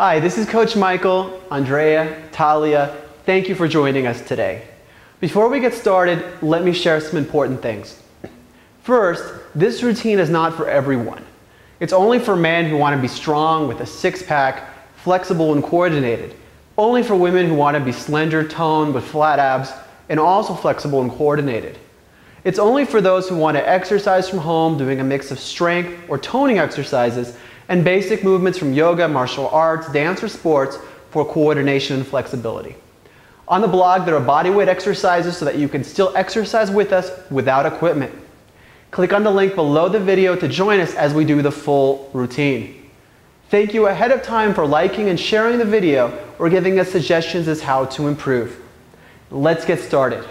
Hi, this is Coach Michael, Andrea, Talia. Thank you for joining us today. Before we get started, let me share some important things. First, this routine is not for everyone. It's only for men who want to be strong with a six-pack, flexible and coordinated. Only for women who want to be slender, toned with flat abs, and also flexible and coordinated. It's only for those who want to exercise from home doing a mix of strength or toning exercises and basic movements from yoga, martial arts, dance, or sports for coordination and flexibility. On the blog, there are bodyweight exercises so that you can still exercise with us without equipment. Click on the link below the video to join us as we do the full routine. Thank you ahead of time for liking and sharing the video or giving us suggestions as how to improve. Let's get started.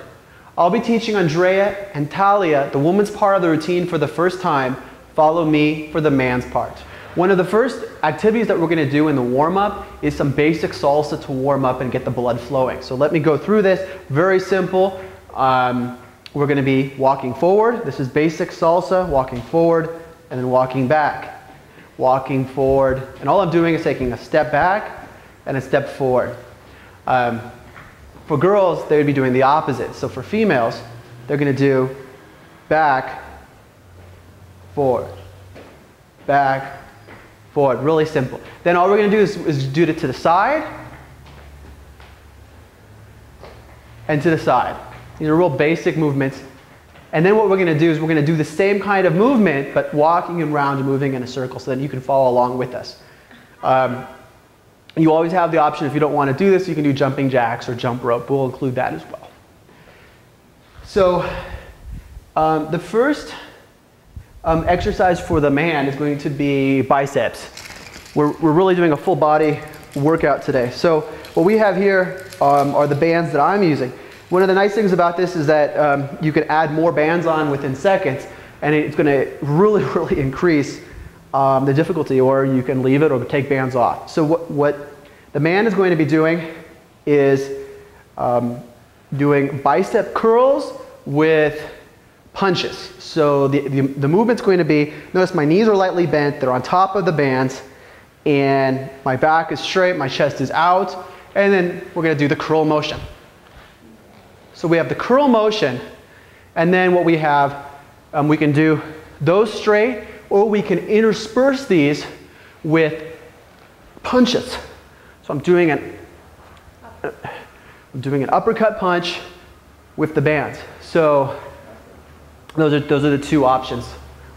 I'll be teaching Andrea and Talia the woman's part of the routine for the first time. Follow me for the man's part. One of the first activities that we're going to do in the warm-up is some basic salsa to warm up and get the blood flowing. So let me go through this. Very simple. We're going to be walking forward. This is basic salsa, walking forward and then walking back. Walking forward. And all I'm doing is taking a step back and a step forward. For girls, they would be doing the opposite. So for females, they're going to do back, forward, back, forward. Really simple. Then all we're going to do is do it to the side and to the side. These are real basic movements. And then what we're going to do is we're going to do the same kind of movement, but walking around and moving in a circle so that you can follow along with us. You always have the option, if you don't want to do this, you can do jumping jacks or jump rope. We'll include that as well. So the first exercise for the man is going to be biceps. We're really doing a full body workout today. So what we have here are the bands that I'm using. One of the nice things about this is that you can add more bands on within seconds, and it's going to really, really increase the difficulty, or you can leave it or take bands off. So what the man is going to be doing is doing bicep curls with punches. So the movement's going to be, notice my knees are lightly bent, they're on top of the bands, and my back is straight, my chest is out, and then we're going to do the curl motion. So we have the curl motion, and then what we have, we can do those straight, or we can intersperse these with punches. So I'm doing an uppercut punch with the bands. So those are the two options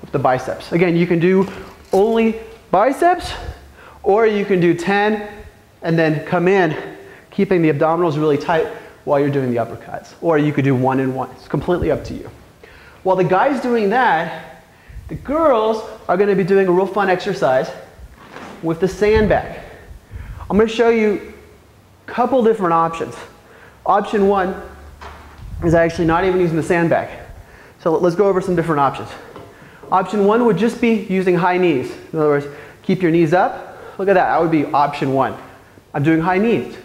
with the biceps. Again, you can do only biceps, or you can do 10 and then come in, keeping the abdominals really tight while you're doing the uppercuts. Or you could do 1 and 1. It's completely up to you. While the guy's doing that, the girls are going to be doing a real fun exercise with the sandbag. I'm going to show you a couple different options. Option 1 is actually not even using the sandbag. So let's go over some different options. Option 1 would just be using high knees. In other words, keep your knees up. Look at that. That would be option 1. I'm doing high knees.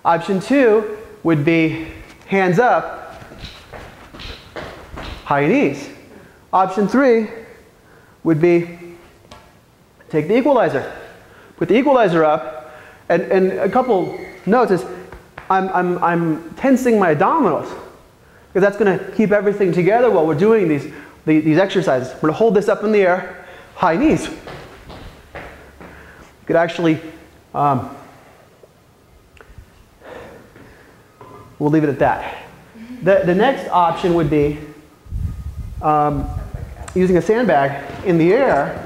Option 2 would be hands up, high knees. Option 3 would be take the equalizer. Put the equalizer up, and a couple notes is I'm tensing my abdominals because that's going to keep everything together while we're doing these exercises. We're going to hold this up in the air, high knees. You could actually, we'll leave it at that. The next option would be using a sandbag in the air,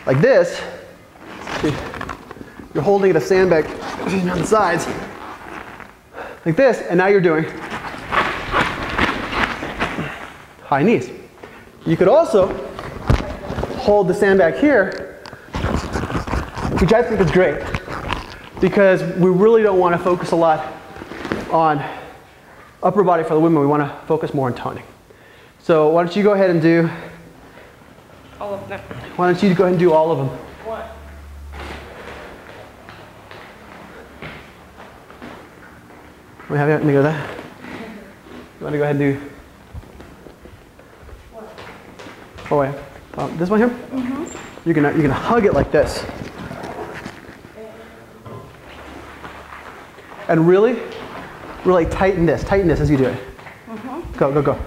like this. You're holding the sandbag on the sides, like this, and now you're doing high knees. You could also hold the sandbag here, which I think is great, because we really don't want to focus a lot on upper body for the women. We want to focus more on toning. So why don't you go ahead and do all of them. Why don't you go ahead and do all of them? What? We have it. Let me go there. You want to go ahead and do? What? Oh wait, this one here. you're gonna hug it like this. And really tighten this as you do it. Go, go, go.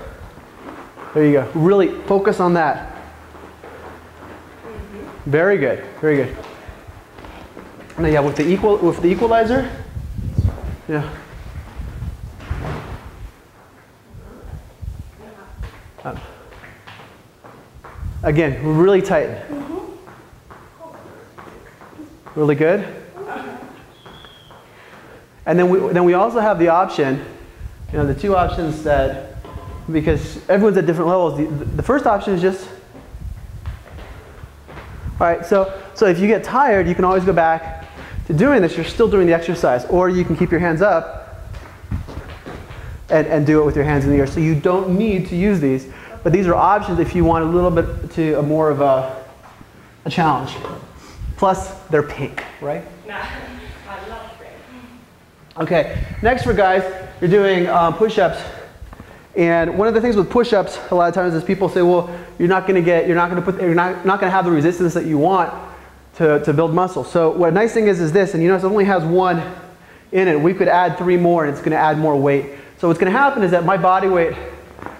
There you go. Really focus on that. Very good, very good. Now yeah, with the equalizer, yeah. Again, really tighten. Really good. And then we also have the option, you know, the two options that, because everyone's at different levels, the first option is just, all right, so if you get tired, you can always go back to doing this. You're still doing the exercise. Or you can keep your hands up and do it with your hands in the air. So you don't need to use these. But these are options if you want a little bit to more of a challenge. Plus, they're pink, right? Nah, I love pink. Okay, next for guys, you're doing push-ups. And one of the things with push-ups, a lot of times, is people say, well, you're not going to have the resistance that you want to build muscle. So what a nice thing is this, and you notice it only has one in it. We could add 3 more, and it's going to add more weight. So what's going to happen is that my body weight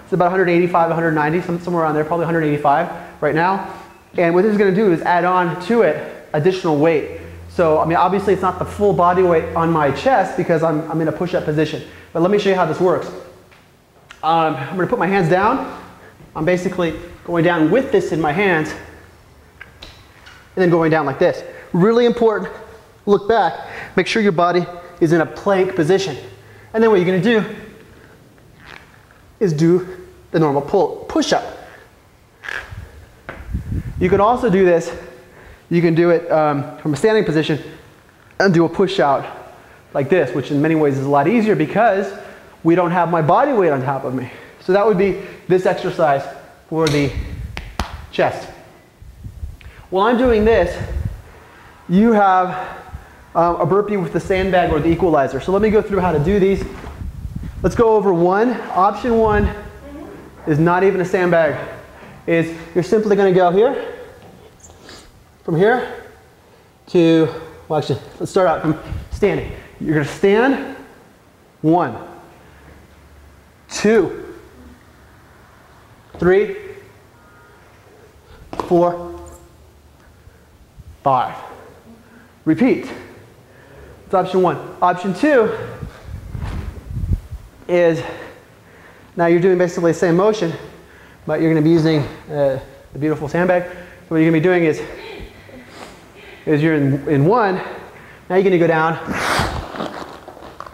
is about 185, 190, somewhere around there, probably 185 right now. And what this is going to do is add on to it additional weight. So, I mean, obviously it's not the full body weight on my chest because I'm in a push-up position. But let me show you how this works. I'm going to put my hands down. I'm basically going down with this in my hands and then going down like this. Really important, look back, make sure your body is in a plank position. And then what you're going to do is do the normal push-up. You can also do this, you can do it from a standing position and do a push-out like this, which in many ways is a lot easier because we don't have my body weight on top of me. So that would be this exercise for the chest. While I'm doing this, you have a burpee with the sandbag or the equalizer. So let me go through how to do these. Let's go over one. Option one is not even a sandbag. You're simply going to go here, from here to, well actually, let's start out from standing. You're going to stand, 1, 2, 3, 4, 5. Repeat. That's option one. Option two is, now you're doing basically the same motion, but you're going to be using the beautiful sandbag. So what you're going to be doing is you're in 1, now you're going to go down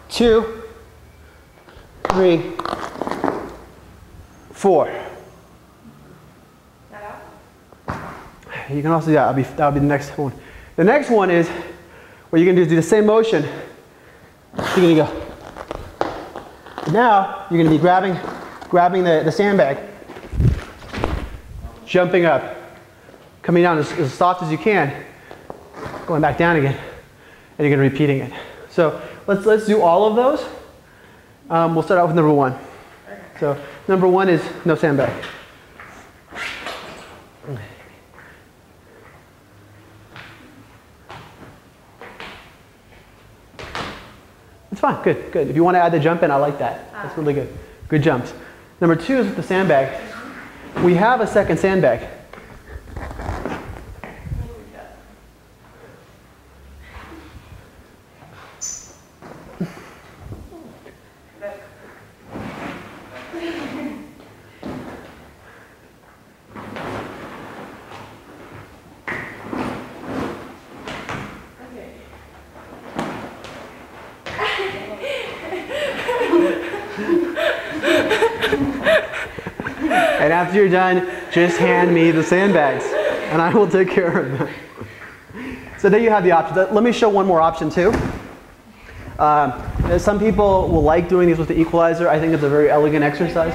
2, 3, 4. You can also do that. That'll be the next one. The next one is what you're going to do is do the same motion. You're going to go. Now you're going to be grabbing the sandbag, jumping up, coming down as soft as you can, going back down again, and you're going to be repeating it. So let's do all of those. We'll start out with number 1. So number 1 is no sandbag. It's fine, good, good. If you want to add the jump in, I like that. That's really good. Good jumps. Number 2 is with the sandbag. We have a second sandbag. And after you're done, just hand me the sandbags and I will take care of them. So there you have the options. Let me show one more option too. Some people will like doing these with the equalizer. I think it's a very elegant exercise.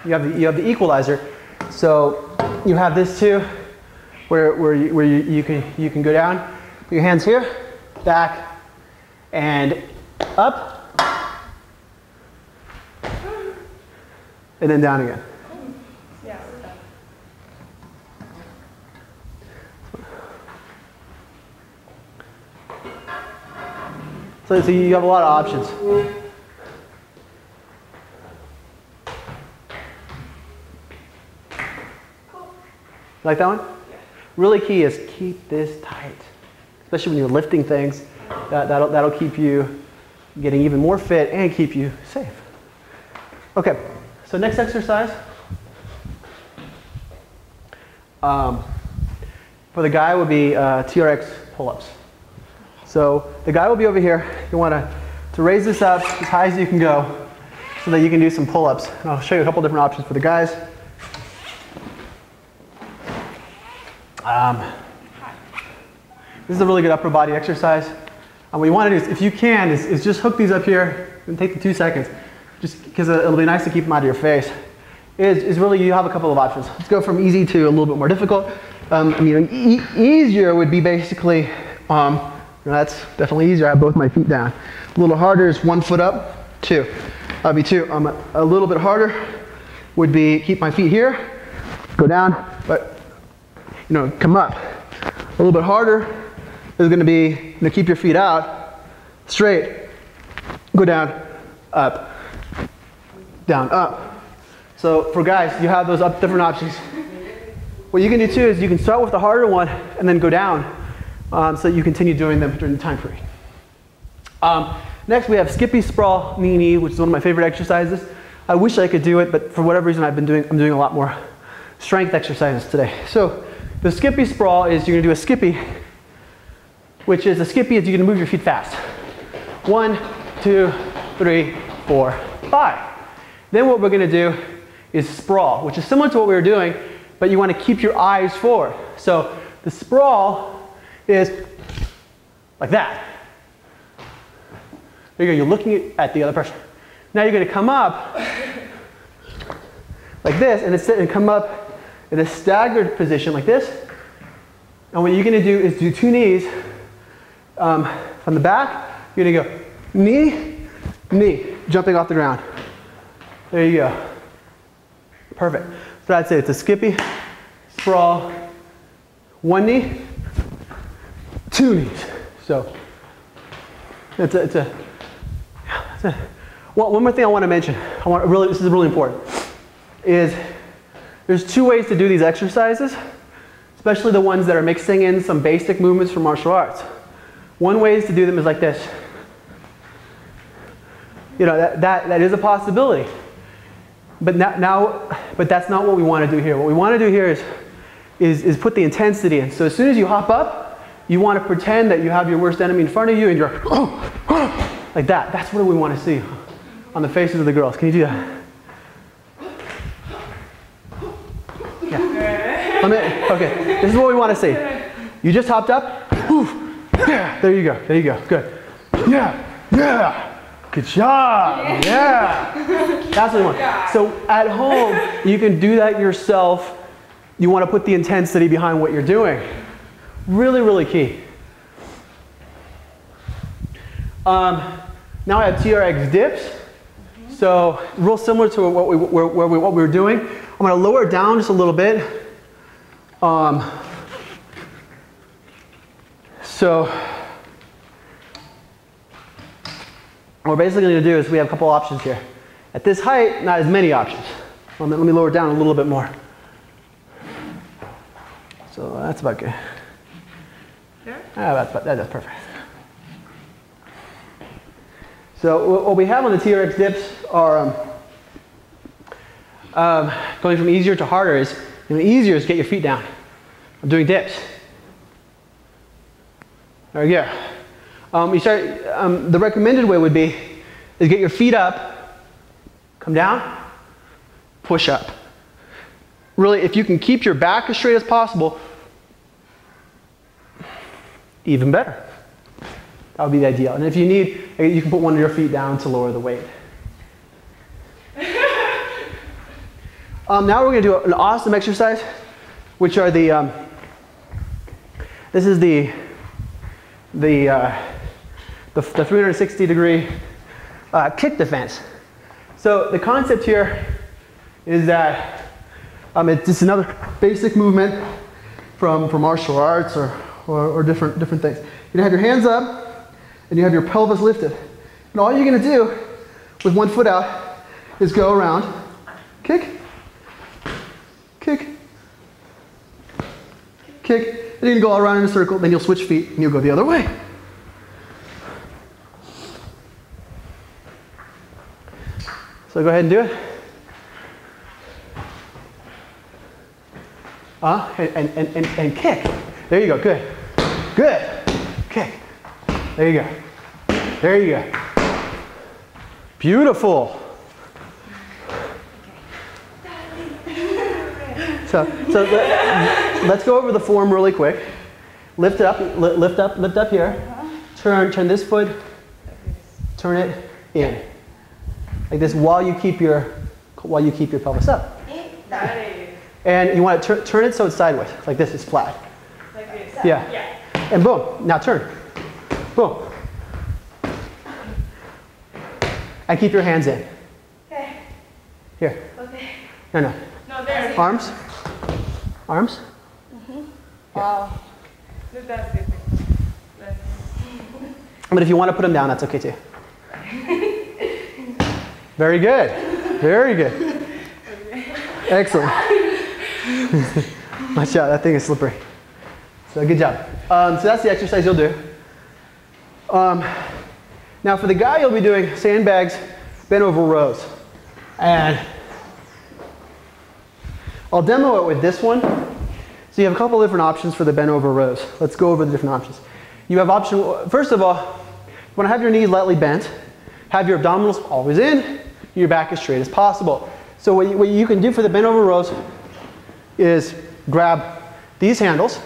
You have the equalizer. So you have this too, where you can go down, put your hands here, back, and up. And then down again. So you have a lot of options. Like that one? Really key is keep this tight, especially when you're lifting things. That'll keep you getting even more fit and keep you safe. Okay, so next exercise. For the guy would be TRX pull-ups. So the guy will be over here. You want to raise this up as high as you can go so that you can do some pull-ups. And I'll show you a couple different options for the guys. This is a really good upper body exercise. And what you want to do is, if you can, is just hook these up here and take the 2 seconds, just because it'll be nice to keep them out of your face. Is really, you have a couple of options. Let's go from easy to a little bit more difficult. Easier would be basically, that's definitely easier. I have both my feet down. A little harder is 1 foot up, 2. That'd be 2. A little bit harder would be keep my feet here, go down, but come up. A little bit harder is going to be keep your feet out, straight, go down, up, down, up. So for guys, you have those different options. What you can do too is you can start with the harder one and then go down so you continue doing them during the time period. Next we have skippy sprawl knee, which is one of my favorite exercises. I wish I could do it, but for whatever reason I'm doing a lot more strength exercises today. So the skippy sprawl is you're going to do a skippy, which is a skippy is you're going to move your feet fast. 1, 2, 3, 4, 5. Then what we're going to do is sprawl, which is similar to what we were doing, but you want to keep your eyes forward. So the sprawl is like that. There you go, you're looking at the other person. Now you're going to come up like this and come up in a staggered position like this. And what you're going to do is do 2 knees from the back. You're going to go knee, knee, jumping off the ground. There you go. Perfect. So I'd say it's a skippy, sprawl, 1 knee, 2 knees. So well, one more thing I want to mention. This is really important. Is there's 2 ways to do these exercises, especially the ones that are mixing in some basic movements from martial arts. One way to do them is like this. That is a possibility. But but that's not what we want to do here. What we want to do here is put the intensity in. So as soon as you hop up, you want to pretend that you have your worst enemy in front of you and you're like that. That's what we want to see on the faces of the girls. Can you do that? Okay, this is what we want to see. You just hopped up. Yeah, there you go. There you go. Good. Yeah, yeah. Good job. Yeah. That's what we want. So at home, you can do that yourself. You want to put the intensity behind what you're doing. Really, really key. Now I have TRX dips. So real similar to what we were doing. I'm going to lower it down just a little bit. So what we're basically going to do is we have a couple options here. At this height, not as many options. Let me lower it down a little bit more. So that's about good. Yeah? That's perfect. So what we have on the TRX dips are going from easier to harder is, easier is get your feet down. I'm doing dips. There we go. The recommended way would be is get your feet up, come down, push up. Really, if you can keep your back as straight as possible, even better. That would be the ideal. And if you need, you can put one of your feet down to lower the weight. Now we're going to do an awesome exercise, which are this is the 360-degree kick defense. So the concept here is that it's just another basic movement from martial arts or different things. You have your hands up, and you have your pelvis lifted. And all you're going to do with one foot out is go around, kick, kick, kick, and you can go all around in a circle, then you'll switch feet and you'll go the other way. So go ahead and do it. And kick. There you go, good. Good. Kick. There you go. There you go. Beautiful. So let's go over the form really quick. Lift up, lift up here. Turn this foot, turn it in. Like this while you keep your pelvis up. And you want to turn it so it's sideways, like this is flat. Like this? Yeah. And boom, now turn. Boom. And keep your hands in. Okay. Here. Okay. No. No, there. Arms. Arms. Wow. That's it. But if you want to put them down, that's okay too. Very good. Very good. Excellent. Watch out, that thing is slippery. So good job. So that's the exercise you'll do. Now for the guy, you'll be doing sandbags, bent over rows. And I'll demo it with this one. So you have a couple different options for the bent over rows. Let's go over the different options. You have option, first of all, you want to have your knees lightly bent, have your abdominals always in, your back as straight as possible. So what you can do for the bent over rows is grab these handles, and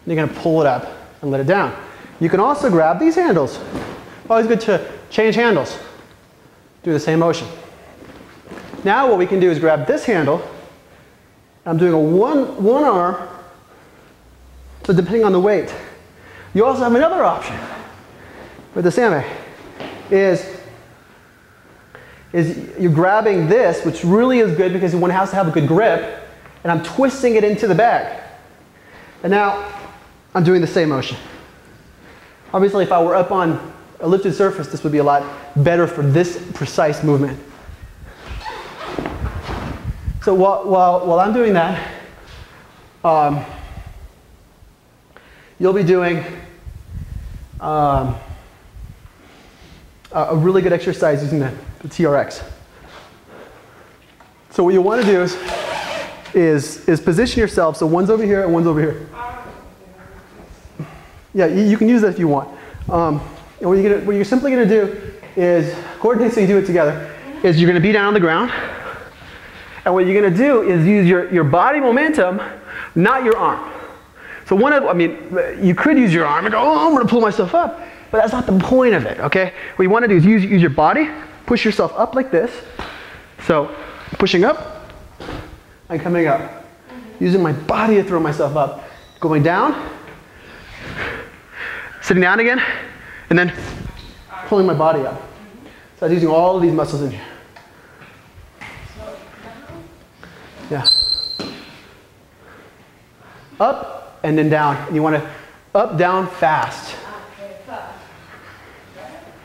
you're going to pull it up and let it down. You can also grab these handles. Always good to change handles. Do the same motion. Now what we can do is grab this handle. I'm doing a one arm, so depending on the weight. You also have another option with the sandbag, is you're grabbing this, which really is good because one has to have a good grip, and I'm twisting it into the bag. And now I'm doing the same motion. Obviously, if I were up on a lifted surface, this would be a lot better for this precise movement. So while I'm doing that, you'll be doing a really good exercise using the TRX. So what you want to do is position yourself so one's over here and one's over here. Yeah, you can use that if you want. And what you're simply going to do is coordinate so you do it together. Is you're going to be down on the ground, and what you're going to do is use your body momentum, not your arm. So you could use your arm and go, oh, I'm going to pull myself up, but that's not the point of it. Okay, what you want to do is use your body, push yourself up like this. So pushing up and coming up, using my body to throw myself up, going down, sitting down again, and then pulling my body up. So I was using all of these muscles in here. Yeah. Up and then down. And you want to up, down, fast.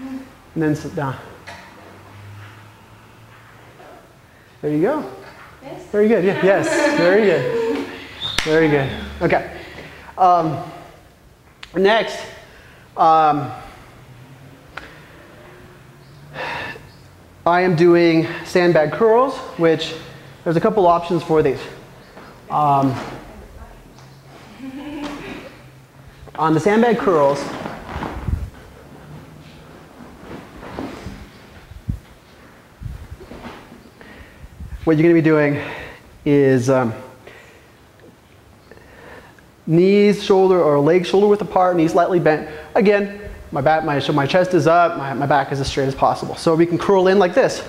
And then sit down. There you go. Yes. Very good. Yeah. Yes. Very good. Very good. Okay. Next. I am doing sandbag curls, which there's a couple options for these. On the sandbag curls, what you're going to be doing is knees, shoulder, or legs shoulder width apart, knees slightly bent. Again, my chest is up, my back is as straight as possible. So we can curl in like this.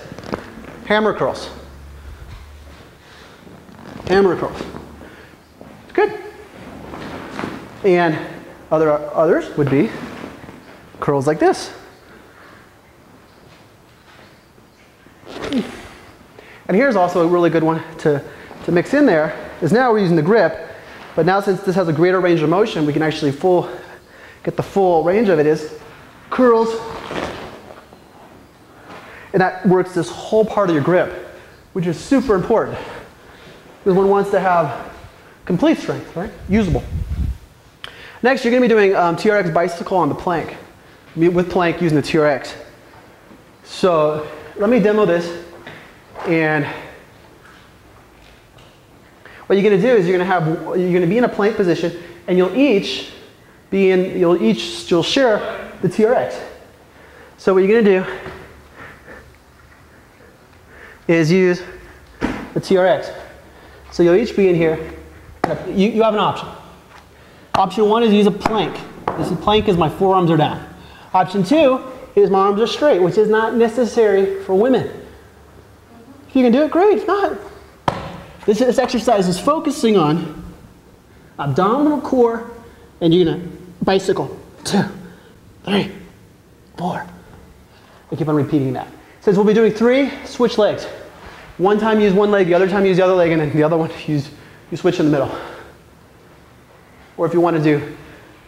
Hammer curls. Hammer curls. Good. And others would be curls like this. And here's also a really good one to mix in there, is now we're using the grip, but now since this has a greater range of motion, we can actually get the full range of it, is curls. And that works this whole part of your grip, which is super important. Because one wants to have complete strength, right? Usable. Next, you're going to be doing TRX bicycle on the plank. With plank using the TRX. So let me demo this. And what you're going to do is you're going to be in a plank position, and you'll share the TRX. So what you're going to do is use the TRX. So you'll each be in here. You have an option. Option 1 is use a plank. This plank is my forearms are down. Option 2 is my arms are straight, which is not necessary for women. If you can do it, great. If not, this exercise is focusing on abdominal core, and you're gonna bicycle. 2, 3, 4. I keep on repeating that. Since we'll be doing 3, switch legs. One time use one leg, the other time use the other leg, and then the other one you switch in the middle. Or if you want to do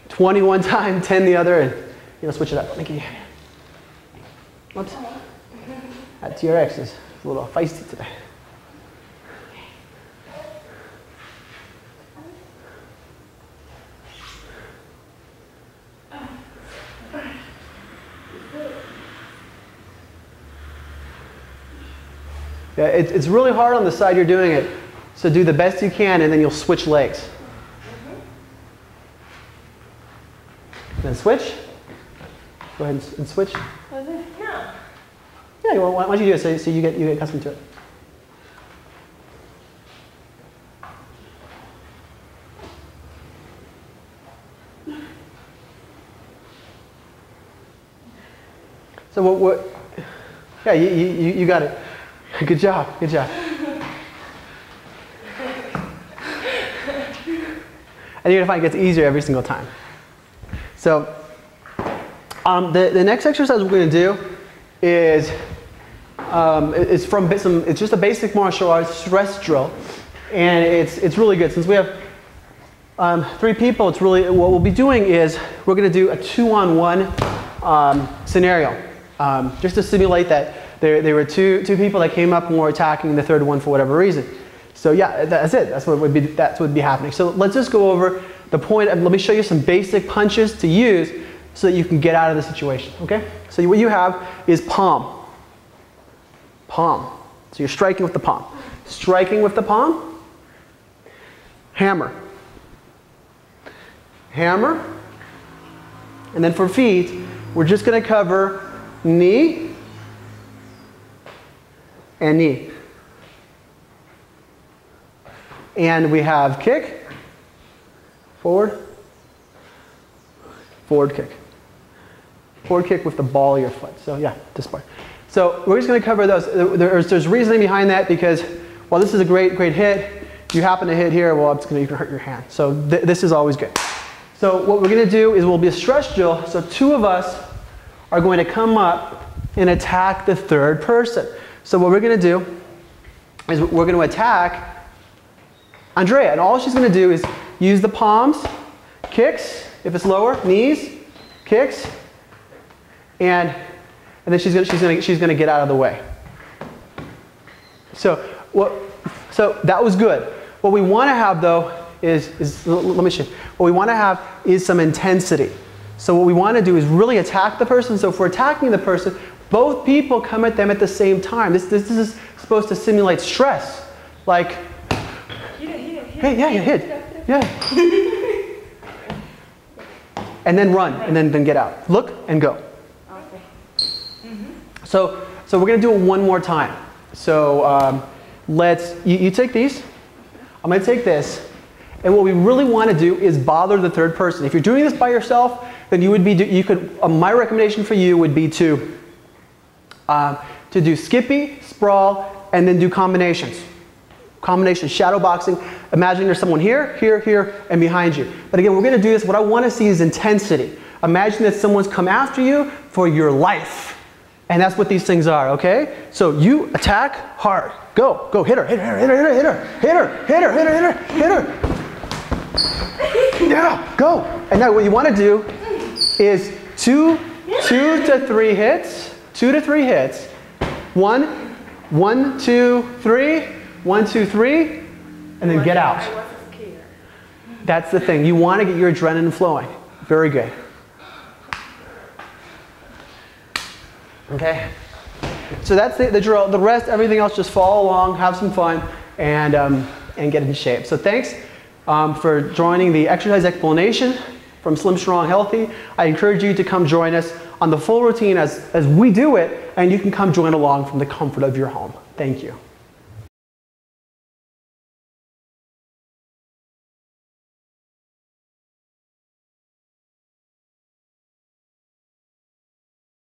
21 time, 10 the other, and switch it up. Whoops. That TRX is a little feisty today. Yeah, it's really hard on the side you're doing it, so do the best you can, and then you'll switch legs. Then switch. Go ahead and switch. Yeah. Yeah, why don't you do it so you get accustomed to it. So what? Yeah, you got it. Good job. Good job. And you're gonna find it gets easier every single time. So the next exercise we're going to do is it's just a basic martial arts stress drill, and it's really good. Since we have 3 people, it's really what we'll be doing is we're going to do a 2-on-1 scenario, just to simulate that there were two people that came up and were attacking the third one for whatever reason. So yeah, that's it. That's what would be happening. So let's just go over the point. Let me show you some basic punches to use so that you can get out of the situation. Okay? So what you have is palm. Palm. So you're striking with the palm. Striking with the palm. Hammer. Hammer. And then for feet, we're just going to cover knee and knee. And we have kick, forward, forward kick. Forward kick with the ball of your foot. So yeah, this part. So we're just going to cover those. There's reasoning behind that because while this is a great hit, if you happen to hit here, well, it's going to hurt your hand. So this is always good. So what we're going to do is we'll be a stress drill. So 2 of us are going to come up and attack the third person. So what we're going to do is we're going to attack Andrea, and all she's going to do is use the palms, kicks, if it's lower, knees, kicks, and then she's going to get out of the way. So that was good. What we want to have though is let me show you. What we want to have is some intensity. So what we want to do is really attack the person. So if we're attacking the person, both people come at them at the same time. This is supposed to simulate stress, like. Hey, yeah, you hit. Yeah. And then run, and then get out. Look and go. Okay. So we're going to do it one more time. So you take these. I'm going to take this. And what we really want to do is bother the third person. If you're doing this by yourself, then my recommendation for you would be to do skippy, sprawl, and then do combinations. Combination, shadow boxing. Imagine there's someone here, here, here, and behind you. But again, we're going to do this. What I want to see is intensity. Imagine that someone's come after you for your life. And that's what these things are, okay? So you attack hard. Go, hit her, hit her, hit her, hit her, hit her, hit her, hit her, hit her, hit her. Yeah, go. And now what you want to do is two to three hits. 2 to 3 hits. 1, 2, 3, 1, 2, 3, and then get out. I wasn't scared. That's the thing. You want to get your adrenaline flowing. Very good. Okay? So that's the drill. The rest, everything else, just follow along, have some fun, and get in shape. So thanks for joining the exercise explanation from Slim, Strong, Healthy. I encourage you to come join us on the full routine as we do it, and you can come join along from the comfort of your home. Thank you.